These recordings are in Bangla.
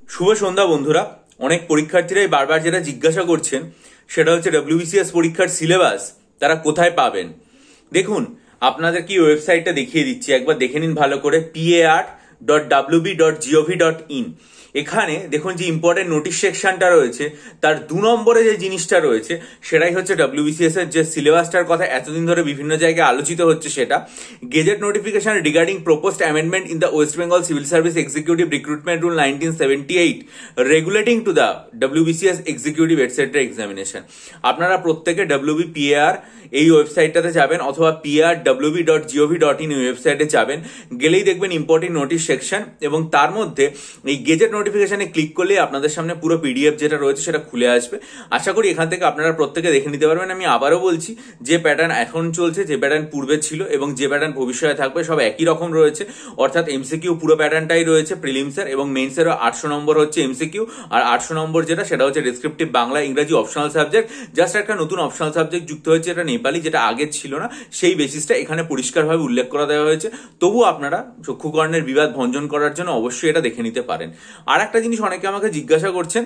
শুভ সন্ধ্যা বন্ধুরা। অনেক পরীক্ষার্থীরাই বারবার যেটা জিজ্ঞাসা করছেন সেটা হচ্ছে ডব্লিউবিসিএস পরীক্ষার সিলেবাস তারা কোথায় পাবেন। দেখুন, আপনাদের কি ওয়েবসাইটটা দেখিয়ে দিচ্ছি, একবার দেখে নিন ভালো করে, par.wb.gov.in। এখানে দেখুন যে ইম্পর্টেন্ট নোটিশ সেকশনটা রয়েছে, তার 2 নম্বরে যে জিনিসটা রয়েছে সেটাই হচ্ছে ডব্লিউবিসিএস এর যে সিলেবাসটার কথা এতদিন ধরে বিভিন্ন জায়গায় আলোচিত হচ্ছে, সেটা gazette notification regarding proposed amendment in the West Bengal civil service executive recruitment rule 1978 regulating to the WBCS executive etcetera examination. আপনারা প্রত্যেকে WBPAR এই ওয়েবসাইটটাতে যাবেন অথবা par.wb.gov.in ওয়েবসাইটে যাবেন, গেলেই দেখবেন ইম্পর্টেন্ট নোটিশ সেকশন এবং তার মধ্যে এই গেজেট নোটিফিকেশনে ক্লিক করলে আপনাদের সামনে পুরো PDF যেটা রয়েছে সেটা খুলে আসবে। আশা করি এখান থেকে আপনারা প্রত্যেকে দেখে নিতে পারবেন। আমি আবারও বলছি, যে প্যাটার্ন এখন চলছে, যে প্যাটার্ন পূর্বে ছিল এবং যে প্যাটার্ন ভবিষ্যতে থাকবে সব একই রকম রয়েছে, অর্থাৎ MCQ পুরো প্যাটার্নটাই রয়েছে। প্রিলিমসের এবং মেইনসেরও 800 নম্বর হচ্ছে MCQ, আর 800 নম্বর যেটা সেটা হচ্ছে ডেসক্রিপটিভ বাংলা ইংরেজি অপশনাল সাবজেক্ট। জাস্ট একটা নতুন অপশনাল সাবজেক্ট যুক্ত হয়েছে, এটা নেপালি, যেটা আগে ছিল না। সেই বেসিসটা এখানে পরিষ্কারভাবে উল্লেখ করা দেওয়া হয়েছে। তবু আপনারা চক্ষুকর্ণের বিবাদ ভঞ্জন করার জন্য অবশ্যই এটা দেখে নিতে পারেন। আর একটা জিনিস অনেকে আমাকে জিজ্ঞাসা করছেন,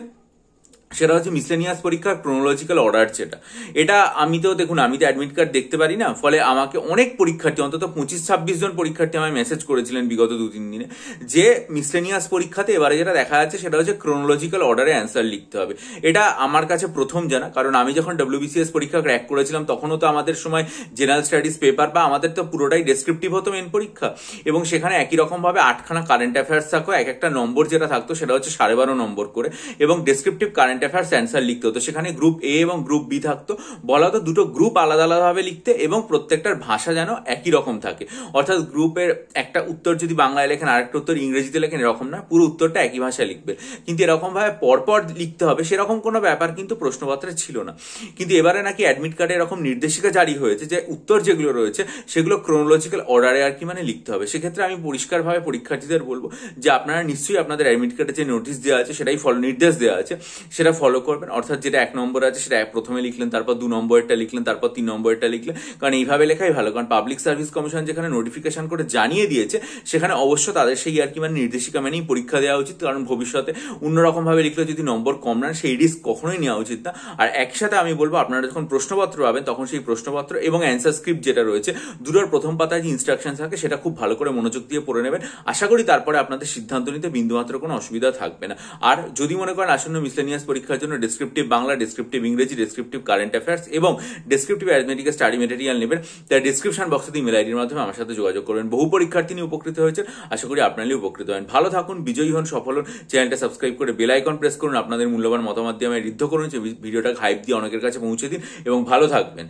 সেটা হচ্ছে মিসলেনিয়াস পরীক্ষার ক্রোনোলজিক্যাল অর্ডার যেটা, এটা আমি তো দেখুন আমি তো অ্যাডমিট কার্ড দেখতে পারি না, ফলে আমাকে অনেক পরীক্ষার্থী, অন্তত 25-26 জন পরীক্ষার্থী আমায় মেসেজ করেছিলেন বিগত 2-3 দিনে যে মিসলেনিয়াস পরীক্ষাতে এবারে যেটা দেখা যাচ্ছে সেটা হচ্ছে ক্রোনোলজিক্যাল অর্ডারে অ্যান্সার লিখতে হবে। এটা আমার কাছে প্রথম জানা, কারণ আমি যখন WBCS পরীক্ষা ক্র্যাক করেছিলাম তখনও তো আমাদের সময় জেনারেল স্টাডিজ পেপার বা আমাদের তো পুরোটাই ডেসক্রিপটিভ হতো মেন পরীক্ষা, এবং সেখানে একই রকম ভাবে 8খানা কারেন্ট অ্যাফেয়ার্স থাকতো, এক একটা নম্বর যেটা থাকতো সেটা হচ্ছে 12.5 নম্বর করে, এবং ডেসক্রিপটিভ কারেন্ট অ্যাফেয়ার্স অ্যান্সার লিখতে হতো। সেখানে গ্রুপ A এবং গ্রুপ B থাকতো, বলা হতো দুটো গ্রুপ আলাদা আলাদাভাবে লিখতে এবং প্রত্যেকটার ভাষা যেন একই রকম থাকে, অর্থাৎ গ্রুপের একটা উত্তর যদি বাংলায় লেখেন আর একটা উত্তর ইংরেজিতে লেখেন এরকম না, পুরো উত্তরটা একই ভাষায় লিখবে, কিন্তু এরকম ভাবে পরপর লিখতে হবে সেরকম কোনো ব্যাপার কিন্তু প্রশ্নপত্রে ছিল না। কিন্তু এবারে নাকি অ্যাডমিট কার্ডে এরকম নির্দেশিকা জারি হয়েছে যে উত্তর যেগুলো রয়েছে সেগুলো ক্রোনোলজিক্যাল অর্ডারে আর কি লিখতে হবে। সেক্ষেত্রে আমি পরিষ্কারভাবে পরীক্ষার্থীদের বলবো যে আপনারা নিশ্চয়ই আপনাদের অ্যাডমিট কার্ডে যে নোটিশ দেওয়া আছে সেটাই নির্দেশ দেওয়া আছে সেটা ফলো করবেন, অর্থাৎ যেটা 1 নম্বর আছে সেটা প্রথমে লিখলেন, তারপর 2 নম্বরটা লিখলেন, তারপর 3 নম্বরটা লিখলেন, কারণ এইভাবে লেখাই ভালো। কারণ পাবলিক সার্ভিস কমিশন যেখানে নোটিফিকেশন করে জানিয়ে দিয়েছে সেখানে অবশ্য তাদের সেই আর কি নির্দেশিকা মেনেই পরীক্ষা দেওয়া উচিত, কারণ ভবিষ্যতে অন্যরকম ভাবে লিখলে যদি নম্বর কম নেন সেই রিস্ক কখনোই নেওয়া উচিত না। আর একসাথে আমি বলবো আপনারা যখন প্রশ্নপত্র পাবেন তখন সেই প্রশ্নপত্র এবং অ্যান্সার স্ক্রিপ্ট যেটা রয়েছে দুটোর প্রথম পাতায় যে ইনস্ট্রাকশন থাকে সেটা খুব ভালো করে মনোযোগ দিয়ে পড়ে নেবেন। আশা করি তারপরে আপনাদের সিদ্ধান্ত নিতে বিন্দুমাত্র কোনো অসুবিধা থাকবে না। আর যদি মনে করেন আসন্ন মিসলেনিয়াস পরীক্ষার জন্য ডেসক্রিপটিভ বাংলা, ডেসক্রিপটিভ ইংরেজি, ডেসক্রিপটিভ কারেন্ট অ্যাফেয়ার্স এবং ডেসক্রিপটিভ অ্যারিথমেটিক স্টাডি মেটেরিয়াল নেবেন, তার ডেসক্রিপশন বক্সে ইমেল আইডির মাধ্যমে আমার সাথে যোগাযোগ করবেন। বহু পরীক্ষার্থী নিয়ে উপকৃত হয়েছে, আশা করি আপনারাও উপকৃত হন। ভালো থাকুন, বিজয়ী হন, সফল হন। চ্যানেলটা সাবস্ক্রাইব করে বেল আইকন প্রেস করুন, আপনাদের মূল্যবান মতামত দিয়ে আমায় ঋদ্ধ করুন, ভিডিওটা হাইপ দিয়ে অনেকের কাছে পৌঁছে দিন এবং ভালো থাকবেন।